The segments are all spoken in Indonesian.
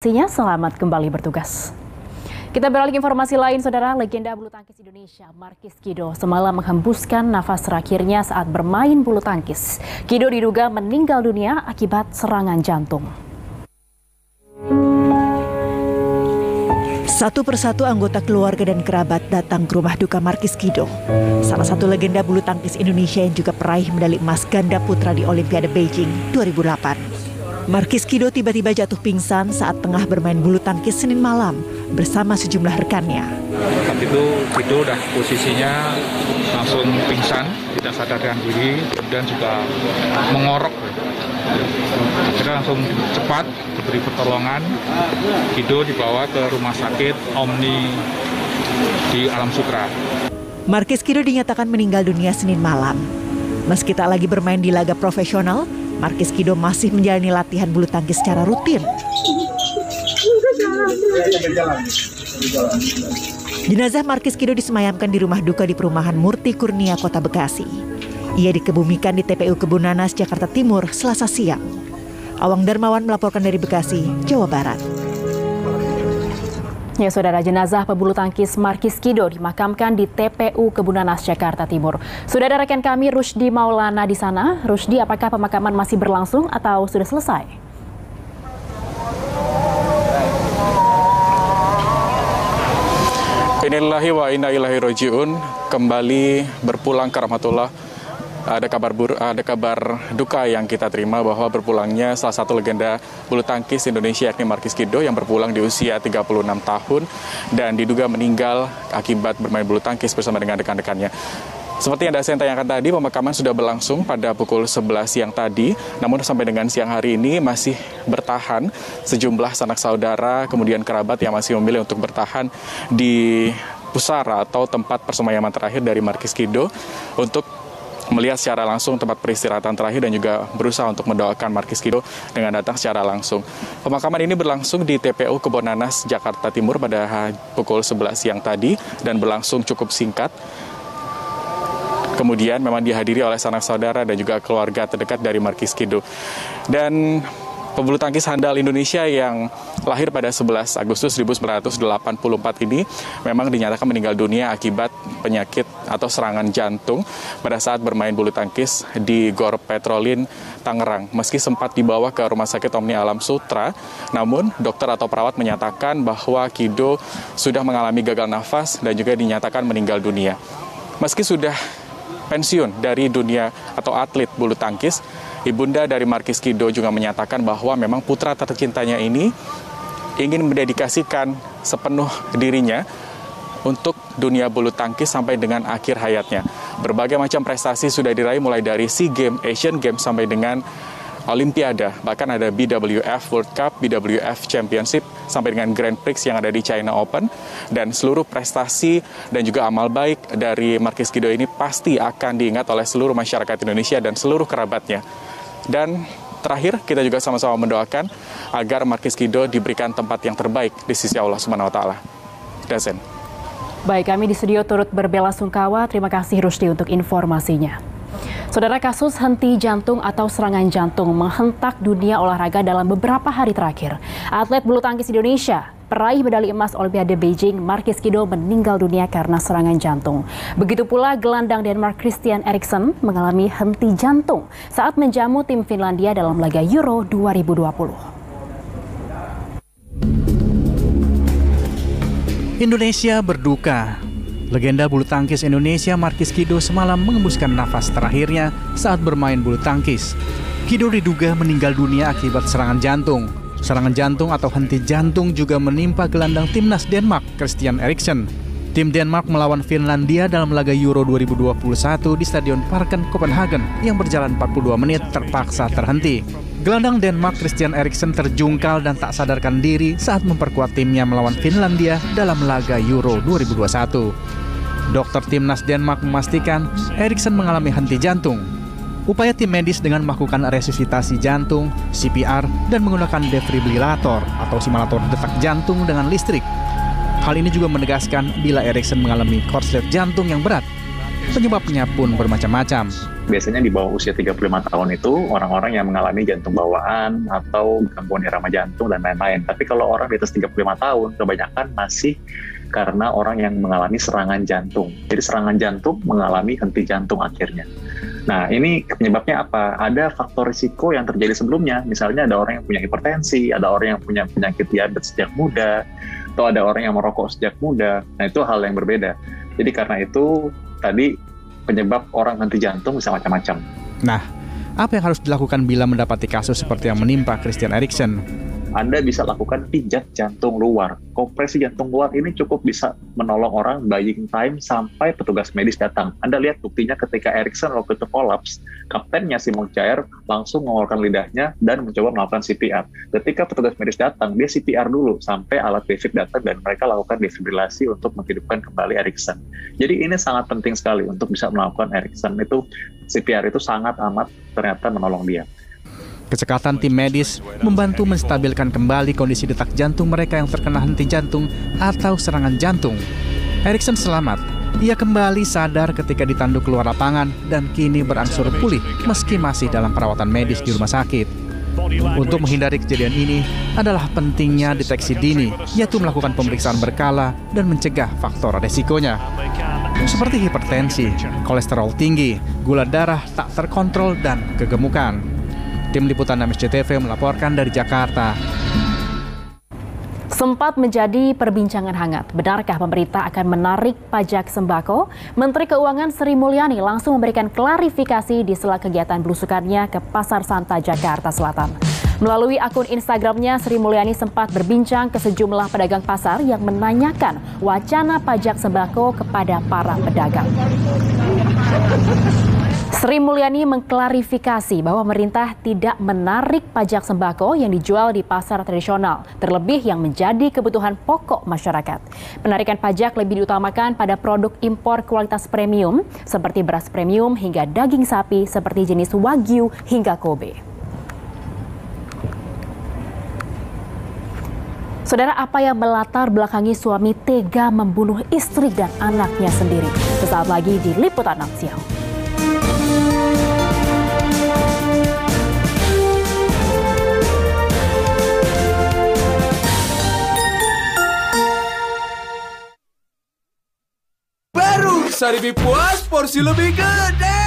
Selamat kembali bertugas. Kita beralih ke informasi lain, saudara. Legenda bulu tangkis Indonesia Markis Kido semalam menghembuskan nafas terakhirnya saat bermain bulu tangkis. Kido diduga meninggal dunia akibat serangan jantung. Satu persatu anggota keluarga dan kerabat datang ke rumah duka Markis Kido, salah satu legenda bulu tangkis Indonesia yang juga peraih medali emas ganda putra di Olimpiade Beijing 2008. Markis Kido tiba-tiba jatuh pingsan saat tengah bermain bulu tangkis Senin malam bersama sejumlah rekannya. Saat itu Kido udah posisinya langsung pingsan, tidak sadarkan diri, kemudian juga mengorok. Akhirnya langsung cepat diberi pertolongan. Kido dibawa ke rumah sakit Omni di Alam Sukra. Markis Kido dinyatakan meninggal dunia Senin malam. Meski tak lagi bermain di laga profesional, Markis Kido masih menjalani latihan bulu tangkis secara rutin. Jenazah Markis Kido disemayamkan di rumah duka di perumahan Murti Kurnia, Kota Bekasi. Ia dikebumikan di TPU Kebun Nanas, Jakarta Timur, Selasa siang. Awang Darmawan melaporkan dari Bekasi, Jawa Barat. Ya, saudara, jenazah pebulu tangkis Markis Kido dimakamkan di TPU Kebun Nanas, Jakarta Timur. Sudah ada rekan kami Rusdi Maulana di sana. Rusdi, apakah pemakaman masih berlangsung atau sudah selesai? Innalillahi wa inna ilaihi raji'un. Kembali berpulang ke rahmatullah. Ada kabar duka yang kita terima bahwa berpulangnya salah satu legenda bulu tangkis Indonesia yakni Markis Kido yang berpulang di usia 36 tahun dan diduga meninggal akibat bermain bulu tangkis bersama dengan rekan-rekannya. Seperti yang saya tayangkan tadi, pemakaman sudah berlangsung pada pukul 11 siang tadi, namun sampai dengan siang hari ini masih bertahan sejumlah sanak saudara kemudian kerabat yang masih memilih untuk bertahan di pusara atau tempat persemayaman terakhir dari Markis Kido untuk melihat secara langsung tempat peristirahatan terakhir dan juga berusaha untuk mendoakan Markis Kido dengan datang secara langsung. Pemakaman ini berlangsung di TPU Kebun Nanas, Jakarta Timur pada pukul 11 siang tadi dan berlangsung cukup singkat. Kemudian memang dihadiri oleh sanak saudara dan juga keluarga terdekat dari Markis Kido. Dan pebulu tangkis handal Indonesia yang lahir pada 11 Agustus 1984 ini memang dinyatakan meninggal dunia akibat penyakit atau serangan jantung pada saat bermain bulu tangkis di Gor Petrolin, Tangerang. Meski sempat dibawa ke Rumah Sakit Omni Alam Sukra, namun dokter atau perawat menyatakan bahwa Kido sudah mengalami gagal nafas dan juga dinyatakan meninggal dunia. Meski sudah pensiun dari dunia atau atlet bulu tangkis, ibunda dari Markis Kido juga menyatakan bahwa memang putra tercintanya ini ingin mendedikasikan sepenuh dirinya untuk dunia bulu tangkis sampai dengan akhir hayatnya. Berbagai macam prestasi sudah diraih mulai dari SEA Games, Asian Games sampai dengan Olimpiade. Bahkan ada BWF World Cup, BWF Championship, sampai dengan Grand Prix yang ada di China Open. Dan seluruh prestasi dan juga amal baik dari Markis Kido ini pasti akan diingat oleh seluruh masyarakat Indonesia dan seluruh kerabatnya. Dan terakhir, kita juga sama-sama mendoakan agar Markis Kido diberikan tempat yang terbaik di sisi Allah Subhanahu wa Ta'ala. Dazen. Baik, kami di studio turut berbelasungkawa. Terima kasih Rusdi untuk informasinya. Saudara, kasus henti jantung atau serangan jantung menghentak dunia olahraga dalam beberapa hari terakhir. Atlet bulu tangkis Indonesia, peraih medali emas Olimpiade Beijing, Markis Kido meninggal dunia karena serangan jantung. Begitu pula gelandang Denmark Christian Eriksen mengalami henti jantung saat menjamu tim Finlandia dalam laga Euro 2020. Indonesia berduka. Legenda bulu tangkis Indonesia Markis Kido semalam mengembuskan nafas terakhirnya saat bermain bulu tangkis. Kido diduga meninggal dunia akibat serangan jantung. Serangan jantung atau henti jantung juga menimpa gelandang timnas Denmark Christian Eriksen. Tim Denmark melawan Finlandia dalam laga Euro 2021 di Stadion Parken, Copenhagen yang berjalan 42 menit terpaksa terhenti. Gelandang Denmark Christian Eriksen terjungkal dan tak sadarkan diri saat memperkuat timnya melawan Finlandia dalam laga Euro 2021. Dokter timnas Denmark memastikan Eriksen mengalami henti jantung. Upaya tim medis dengan melakukan resusitasi jantung, CPR, dan menggunakan defibrilator atau simulator detak jantung dengan listrik. Hal ini juga menegaskan bila Eriksen mengalami korslet jantung yang berat. Penyebabnya pun bermacam-macam. Biasanya di bawah usia 35 tahun itu orang-orang yang mengalami jantung bawaan atau gangguan irama jantung dan lain-lain. Tapi kalau orang di atas 35 tahun, kebanyakan masih karena orang yang mengalami serangan jantung. Jadi serangan jantung mengalami henti jantung akhirnya. Nah, ini penyebabnya apa? Ada faktor risiko yang terjadi sebelumnya. Misalnya ada orang yang punya hipertensi, ada orang yang punya penyakit diabetes sejak muda, atau ada orang yang merokok sejak muda. Nah, itu hal yang berbeda. Jadi karena itu tadi penyebab orang henti jantung bisa macam-macam. Nah, apa yang harus dilakukan bila mendapati kasus seperti yang menimpa Christian Eriksen? Anda bisa lakukan pijat jantung luar. Kompresi jantung luar ini cukup bisa menolong orang buying time sampai petugas medis datang. Anda lihat buktinya ketika Eriksen waktu itu kolaps, kaptennya Simon Kjær langsung mengeluarkan lidahnya dan mencoba melakukan CPR. Ketika petugas medis datang, dia CPR dulu sampai alat basic datang dan mereka lakukan defibrilasi untuk menghidupkan kembali Eriksen. Jadi ini sangat penting sekali untuk bisa melakukan Eriksen. Itu CPR itu sangat amat ternyata menolong dia. Kecekatan tim medis membantu menstabilkan kembali kondisi detak jantung mereka yang terkena henti jantung atau serangan jantung. Eriksen selamat. Ia kembali sadar ketika ditanduk keluar lapangan dan kini berangsur pulih meski masih dalam perawatan medis di rumah sakit. Untuk menghindari kejadian ini adalah pentingnya deteksi dini, yaitu melakukan pemeriksaan berkala dan mencegah faktor resikonya. Seperti hipertensi, kolesterol tinggi, gula darah tak terkontrol, dan kegemukan. Tim Liputan MSCTV melaporkan dari Jakarta. Sempat menjadi perbincangan hangat, benarkah pemerintah akan menarik pajak sembako? Menteri Keuangan Sri Mulyani langsung memberikan klarifikasi di sela kegiatan belusukannya ke Pasar Santa, Jakarta Selatan. Melalui akun Instagramnya, Sri Mulyani sempat berbincang ke sejumlah pedagang pasar yang menanyakan wacana pajak sembako kepada para pedagang. Sri Mulyani mengklarifikasi bahwa pemerintah tidak menarik pajak sembako yang dijual di pasar tradisional, terlebih yang menjadi kebutuhan pokok masyarakat. Penarikan pajak lebih diutamakan pada produk impor kualitas premium seperti beras premium hingga daging sapi seperti jenis Wagyu hingga Kobe. Saudara, apa yang melatar belakangi suami tega membunuh istri dan anaknya sendiri? Sesaat lagi di Liputan 6 Siang. Sari puas, porsi lebih gede.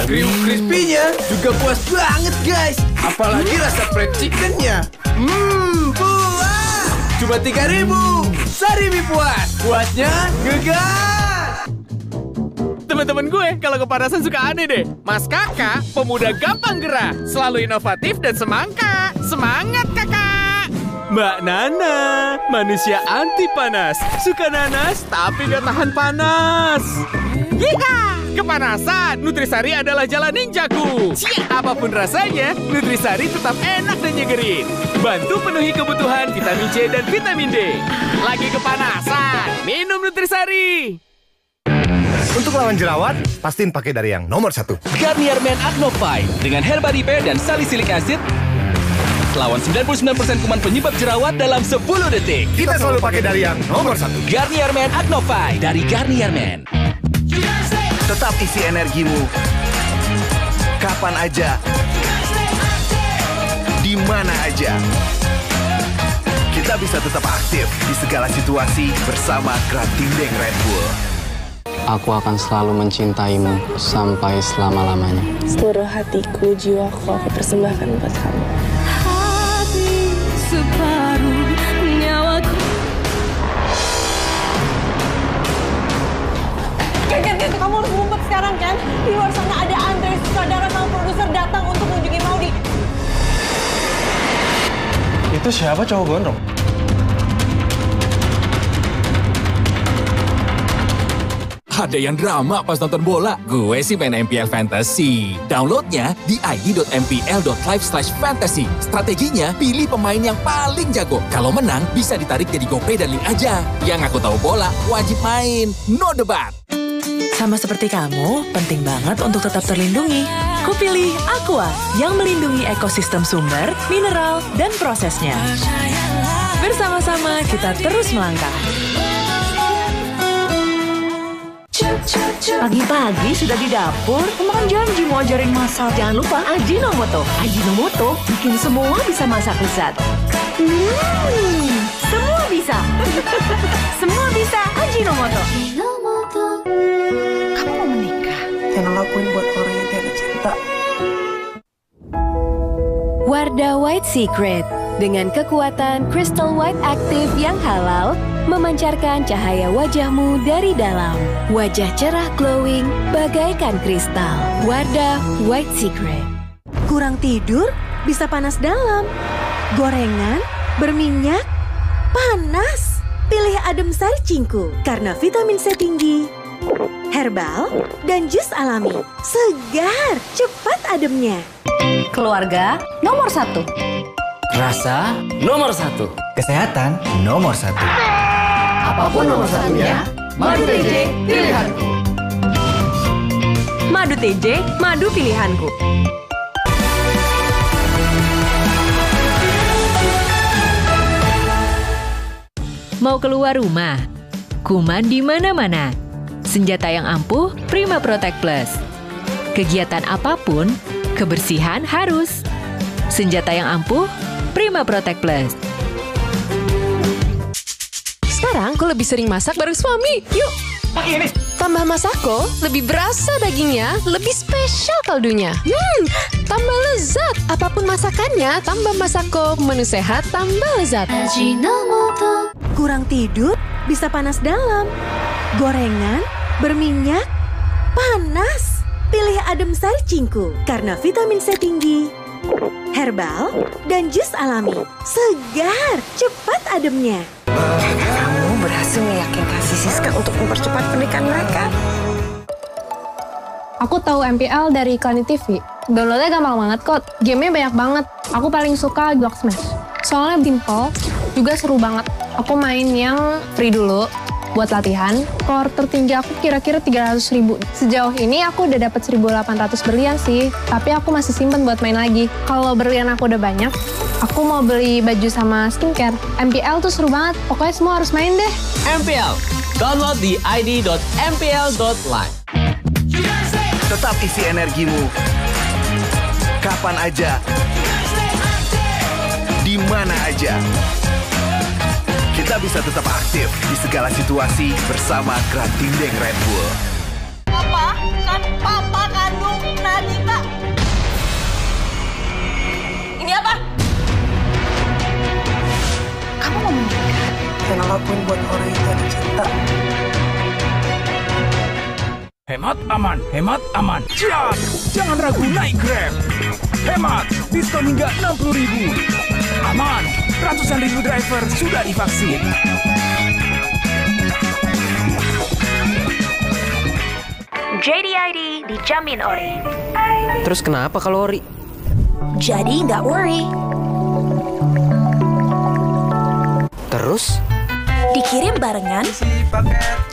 Kriuk crispy-nya juga puas banget, guys. Apalagi rasa fried chicken-nya. Puas. Cuma 3.000. Sari puas. Puasnya ngegas. Teman-teman gue kalau kepanasan suka aneh deh. Mas Kakak, pemuda gampang gerah, selalu inovatif dan semangka. Semangat Kakak. Mbak Nana, manusia anti panas. Suka nanas tapi gak tahan panas. Yeeha! Kepanasan, Nutrisari adalah jalan ninjaku. Apapun rasanya, Nutrisari tetap enak dan nyegerin. Bantu penuhi kebutuhan vitamin C dan vitamin D. Lagi kepanasan, minum Nutrisari. Untuk lawan jerawat, pastiin pakai dari yang nomor 1. Garnier Men Acno Fight dengan Herbal Repair dan Salicylic Acid lawan 99% kuman penyebab jerawat dalam 10 detik. Kita selalu pakai dari yang nomor 1. Garnier Men Acno Fight dari Garnier Men. Tetap isi energimu kapan aja, di mana aja. Kita bisa tetap aktif di segala situasi bersama Grantindeng Red Bull. Aku akan selalu mencintaimu sampai selama-lamanya. Seluruh hatiku, jiwaku aku persembahkan buat kamu. Hati separuh nyawaku. Kan, kamu harus ngumpet sekarang kan? Di luar sana ada Andre, sutradara sama produser datang untuk mengunjungi Maudi. Itu siapa cowok gondrong? Ada yang drama pas nonton bola. Gue sih main MPL Fantasy. Downloadnya di id.mpl.live/fantasy. Strateginya, pilih pemain yang paling jago. Kalau menang, bisa ditarik jadi GoPay dan link aja. Yang aku tahu bola, wajib main. No debat. Sama seperti kamu, penting banget untuk tetap terlindungi. Kupilih Aqua yang melindungi ekosistem sumber, mineral, dan prosesnya. Bersama-sama kita terus melangkah. Pagi-pagi sudah di dapur, kemarin janji mau ajarin masak. Jangan lupa Ajinomoto. Ajinomoto bikin semua bisa masak lezat. Semua bisa. Semua bisa Ajinomoto. Kamu mau menikah? Jangan lakuin buat orang yang tidak cinta. Wardah White Secret dengan kekuatan Crystal White Active yang halal memancarkan cahaya wajahmu dari dalam. Wajah cerah glowing bagaikan kristal. Wardah White Secret. Kurang tidur bisa panas dalam. Gorengan berminyak panas. Pilih adem sari cingku karena vitamin C tinggi. Herbal dan jus alami. Segar, cepat ademnya. Keluarga nomor 1. Rasa nomor 1. Kesehatan nomor 1. Apapun nomor satunya, Madu TJ pilihanku. Madu TJ, madu pilihanku. Mau keluar rumah? Kuman di mana-mana. Senjata yang ampuh, Prima Protect Plus. Kegiatan apapun, kebersihan harus. Senjata yang ampuh, Prima Protect Plus. Sekarang aku lebih sering masak bareng suami. Yuk! Pakai ini. Tambah Masako, lebih berasa dagingnya, lebih spesial kaldunya. Tambah lezat. Apapun masakannya, tambah Masako. Menu sehat, tambah lezat. Ajinomoto. Kurang tidur bisa panas dalam. Gorengan berminyak panas. Pilih adem sari cingku karena vitamin C tinggi. Herbal dan jus alami. Segar, cepat ademnya. Kamu berhasil meyakinkan si Siska untuk mempercepat pernikahan mereka. Aku tahu MPL dari iklan di TV. Downloadnya gampang banget kok. Gamenya banyak banget. Aku paling suka Block Smash. Soalnya simple, juga seru banget. Aku main yang free dulu buat latihan. Skor tertinggi aku kira-kira 300.000. Sejauh ini aku udah dapat 1.800 berlian sih. Tapi aku masih simpen buat main lagi. Kalau berlian aku udah banyak, aku mau beli baju sama skincare. MPL tuh seru banget. Pokoknya semua harus main deh. MPL. Download di id.mpl.live. Tetap isi energimu. Kapan aja. Di mana aja. Kita bisa tetap aktif di segala situasi bersama Gratindeng Red Bull. Papa, kan papa kandung Nadita. Ini apa? Kamu mau menikah? Jangan lakuin buat orang yang tidak cinta. Hemat aman, hemat aman. Siap! Jangan ragu naik Grab. Hemat, diskon hingga 60.000. Aman, ratusan ribu driver sudah divaksin. JDID dijamin ori. Terus kenapa kalau ori? Jadi nggak worry. Terus? Dikirim barengan,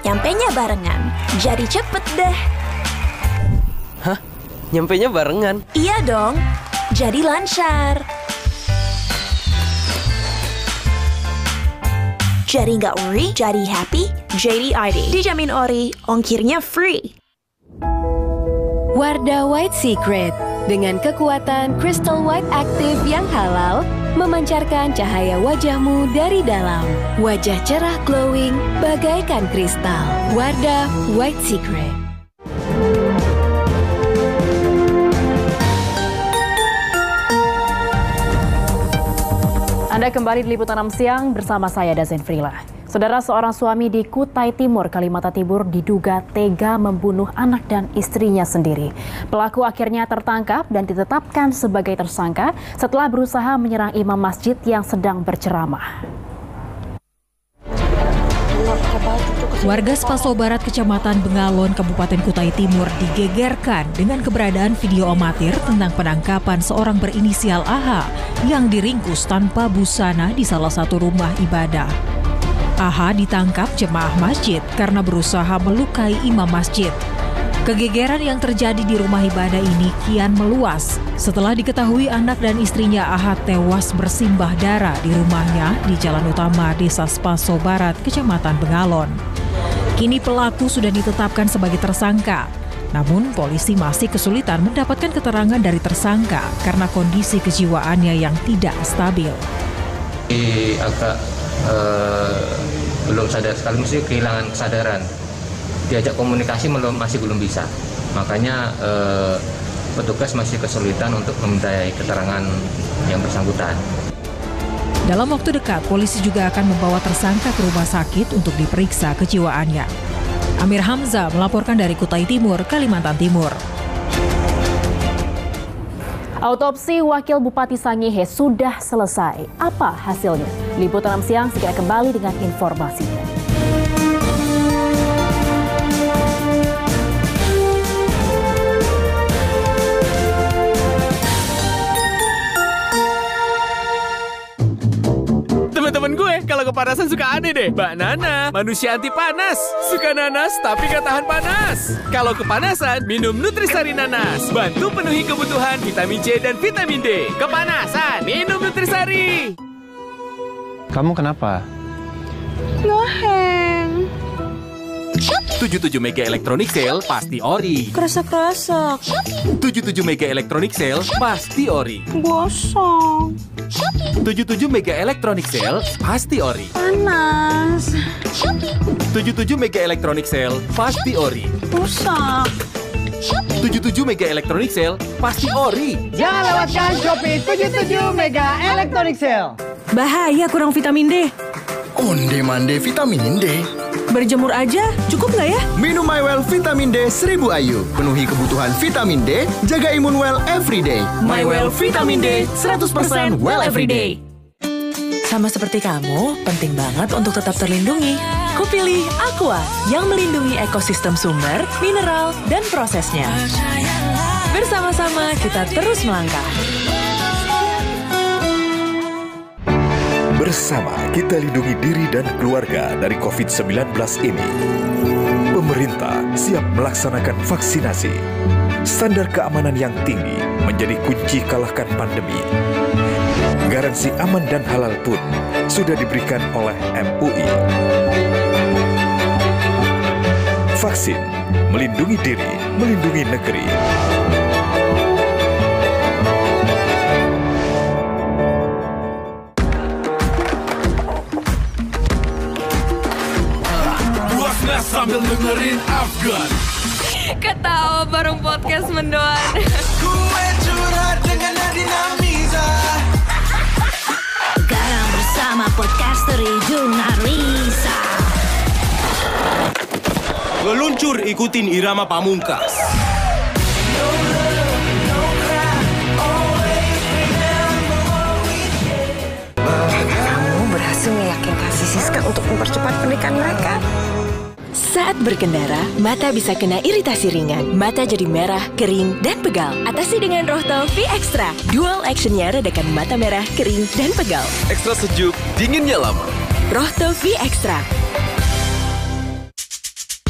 nyampenya barengan. Jadi cepet deh. Hah? Nyampenya barengan? Iya dong, jadi lancar. Jadi nggak worry, jadi happy, JDID. Dijamin ori, ongkirnya free. Wardah White Secret dengan kekuatan Crystal White Active yang halal memancarkan cahaya wajahmu dari dalam. Wajah cerah glowing bagaikan kristal. Wardah White Secret. Anda kembali di Liputan 6 Siang bersama saya Dazen Frila. Saudara, seorang suami di Kutai Timur, Kalimantan Timur diduga tega membunuh anak dan istrinya sendiri. Pelaku akhirnya tertangkap dan ditetapkan sebagai tersangka setelah berusaha menyerang imam masjid yang sedang berceramah. Warga Spaso Barat, Kecamatan Bengalon, Kabupaten Kutai Timur digegerkan dengan keberadaan video amatir tentang penangkapan seorang berinisial AH yang diringkus tanpa busana di salah satu rumah ibadah. AH ditangkap jemaah masjid karena berusaha melukai imam masjid. Kegegeran yang terjadi di rumah ibadah ini kian meluas setelah diketahui anak dan istrinya AH tewas bersimbah darah di rumahnya di Jalan Utama Desa Spaso Barat, Kecamatan Bengalon. Kini pelaku sudah ditetapkan sebagai tersangka. Namun polisi masih kesulitan mendapatkan keterangan dari tersangka karena kondisi kejiwaannya yang tidak stabil. Agak belum sadar sekali, mesti kehilangan kesadaran. Diajak komunikasi masih belum bisa. Makanya petugas masih kesulitan untuk memintai keterangan yang bersangkutan. Dalam waktu dekat, polisi juga akan membawa tersangka ke rumah sakit untuk diperiksa kejiwaannya. Amir Hamzah melaporkan dari Kutai Timur, Kalimantan Timur. Autopsi Wakil Bupati Sangihe sudah selesai. Apa hasilnya? Liputan 6 siang segera kembali dengan informasinya. Teman-teman gue kalau kepanasan suka aneh deh. Mbak Nana, manusia anti panas. Suka nanas tapi gak tahan panas. Kalau kepanasan, minum Nutrisari Nanas. Bantu penuhi kebutuhan vitamin C dan vitamin D. Kepanasan, minum Nutrisari. Kamu kenapa? Ngeheng. 77 Mega Electronic Sale pasti ori. Kresek-kresek. 77 Mega Electronic Sale pasti ori. Gosong. 77 Mega Electronic Sale pasti ori. Panas. 77 Mega Electronic Sale pasti ori. Rusak. 77 Mega Electronic Sale pasti ori. Jangan lewatkan Shopee 77 Mega Electronic Sale. Bahaya kurang vitamin D. Onde-mande vitamin D. Berjemur aja, cukup nggak ya? Minum MyWell Vitamin D 1000 IU. Penuhi kebutuhan vitamin D, jaga imun well everyday. MyWell Vitamin D 100% well everyday. Sama seperti kamu, penting banget untuk tetap terlindungi. Kupilih Aqua yang melindungi ekosistem sumber, mineral, dan prosesnya. Bersama-sama kita terus melangkah. Bersama kita lindungi diri dan keluarga dari COVID-19 ini. Pemerintah siap melaksanakan vaksinasi. Standar keamanan yang tinggi menjadi kunci kalahkan pandemi. Garansi aman dan halal pun sudah diberikan oleh MUI. Vaksin, melindungi diri, melindungi negeri. Sambil dengerin Afgan. Ketawa bareng podcast mendoan. Gue curhat dengan Nadina Miza. Sekarang bersama podcaster Jung Arisa. Meluncur ikutin irama Pamungkas. Kamu berhasil meyakinkan Kak Siska untuk mempercepat pernikahan mereka. Saat berkendara, mata bisa kena iritasi ringan. Mata jadi merah, kering, dan pegal. Atasi dengan Rohto V Extra. Dual actionnya redakan mata merah, kering, dan pegal. Ekstra sejuk, dinginnya lama. Rohto V Extra.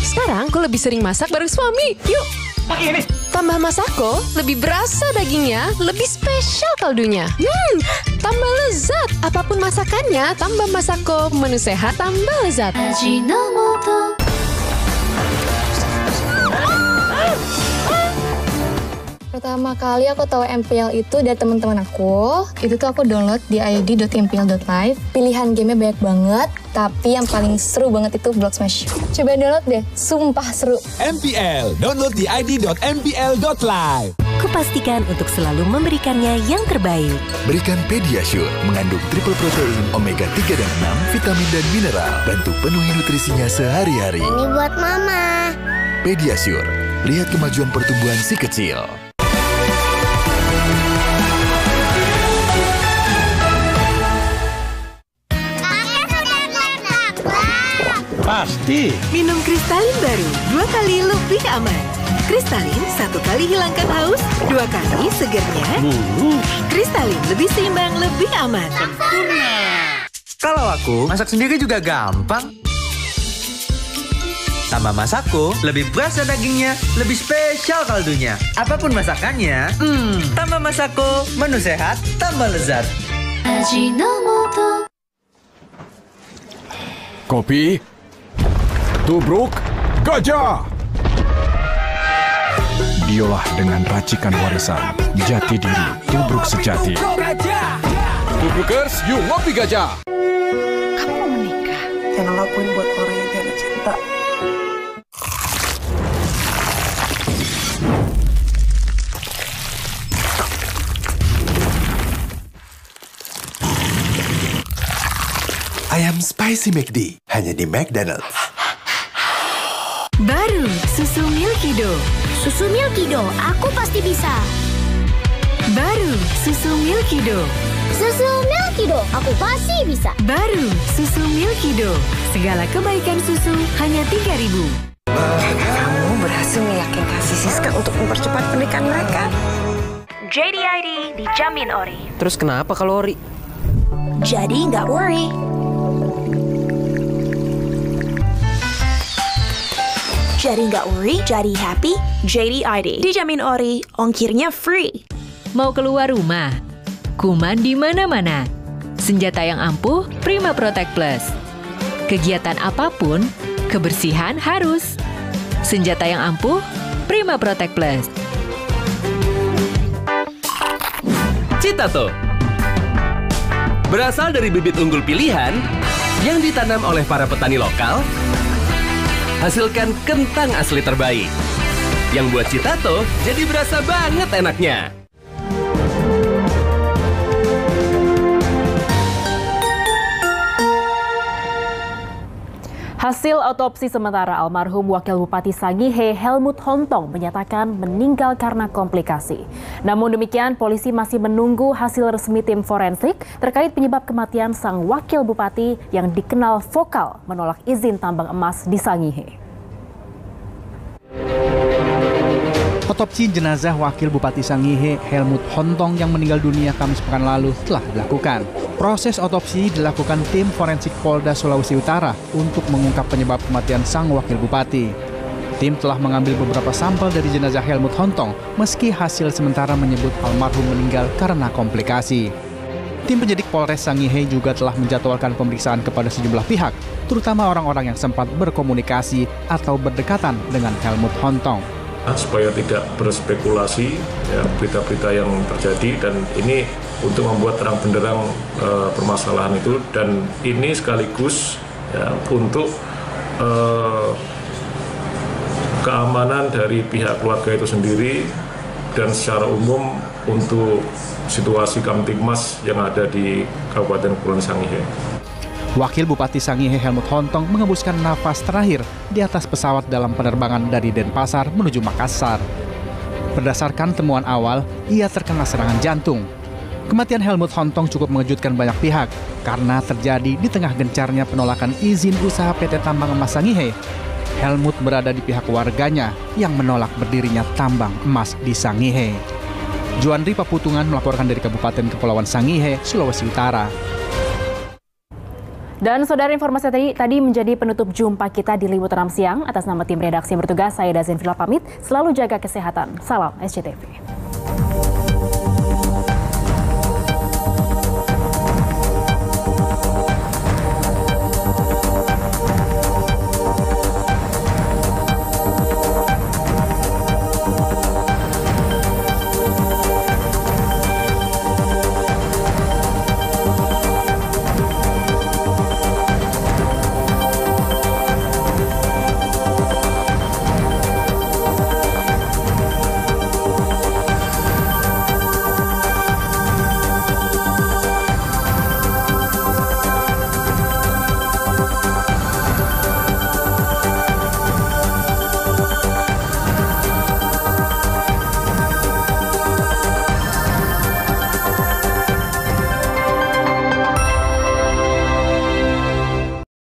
Sekarang aku lebih sering masak bareng suami. Yuk! Pakai ini. Tambah Masako, lebih berasa dagingnya, lebih spesial kaldunya. Tambah lezat. Apapun masakannya, tambah Masako. Menu sehat, tambah lezat. Ajinomoto. Pertama kali aku tahu MPL itu dari teman-teman aku. Itu tuh aku download di id.mpl.live. Pilihan gamenya banyak banget, tapi yang paling seru banget itu Block Smash. Coba download deh, sumpah seru. MPL, download di id.mpl.live. Kupastikan untuk selalu memberikannya yang terbaik. Berikan Pediasure, mengandung triple protein, omega 3 dan 6, vitamin dan mineral. Bantu penuhi nutrisinya sehari-hari. Ini buat mama. Pediasure, lihat kemajuan pertumbuhan si kecil. Pasti. Minum Kristalin baru, 2 kali lebih aman. Kristalin, 1 kali hilangkan haus, 2 kali segernya. Kristalin, lebih seimbang, lebih aman. Sempurna. Kalau aku, masak sendiri juga gampang. Tambah Masako, lebih berasa dagingnya, lebih spesial kaldunya. Apapun masakannya, tambah Masako, menu sehat, tambah lezat. Ajinomoto. Kopi? Tubruk Gajah. Diolah dengan racikan warisan jati diri Tubruk Sejati. Tubrukers, yuk ngopi Gajah. Kamu mau menikah? Jangan lakuin buat orang yang tiada cinta. Ayam Spicy McD, hanya di McDonald's. Baru susu Milky-Do. Susu Milky-Do, aku pasti bisa. Baru susu Milky-Do. Susu Milky-Do, aku pasti bisa. Baru susu Milky-Do. Segala kebaikan susu hanya 3.000. Kamu berhasil meyakinkan si Siska untuk mempercepat pernikahan mereka. JDID dijamin ori. Terus kenapa kalau ori? Jadi nggak worry. Jadi nggak worry, jadi happy, JDID. Dijamin ori, ongkirnya free. Mau keluar rumah? Kuman di mana-mana. Senjata yang ampuh, Prima Protect Plus. Kegiatan apapun, kebersihan harus. Senjata yang ampuh, Prima Protect Plus. Citato. Berasal dari bibit unggul pilihan yang ditanam oleh para petani lokal, hasilkan kentang asli terbaik. Yang buat Citato jadi berasa banget enaknya. Hasil otopsi sementara almarhum Wakil Bupati Sangihe Helmut Hontong menyatakan meninggal karena komplikasi. Namun demikian, polisi masih menunggu hasil resmi tim forensik terkait penyebab kematian sang Wakil Bupati yang dikenal vokal menolak izin tambang emas di Sangihe. Otopsi jenazah Wakil Bupati Sangihe Helmut Hontong yang meninggal dunia Kamis pekan lalu telah dilakukan. Proses otopsi dilakukan tim forensik Polda Sulawesi Utara untuk mengungkap penyebab kematian sang Wakil Bupati. Tim telah mengambil beberapa sampel dari jenazah Helmut Hontong meski hasil sementara menyebut almarhum meninggal karena komplikasi. Tim penyidik Polres Sangihe juga telah menjadwalkan pemeriksaan kepada sejumlah pihak, terutama orang-orang yang sempat berkomunikasi atau berdekatan dengan Helmut Hontong. Supaya tidak berspekulasi ya, berita-berita yang terjadi, dan ini untuk membuat terang benderang permasalahan itu, dan ini sekaligus ya, untuk keamanan dari pihak keluarga itu sendiri dan secara umum untuk situasi Kamtibmas yang ada di Kabupaten Kepulauan Sangihe. Wakil Bupati Sangihe Helmut Hontong mengembuskan nafas terakhir di atas pesawat dalam penerbangan dari Denpasar menuju Makassar. Berdasarkan temuan awal, ia terkena serangan jantung. Kematian Helmut Hontong cukup mengejutkan banyak pihak karena terjadi di tengah gencarnya penolakan izin usaha PT Tambang Emas Sangihe. Helmut berada di pihak warganya yang menolak berdirinya tambang emas di Sangihe. Juandri Paputungan melaporkan dari Kabupaten Kepulauan Sangihe, Sulawesi Utara. Dan saudara, informasi tadi menjadi penutup jumpa kita di Liputan 6 Siang. Atas nama tim redaksi yang bertugas, saya Dazin Villa pamit. Selalu jaga kesehatan. Salam SCTV.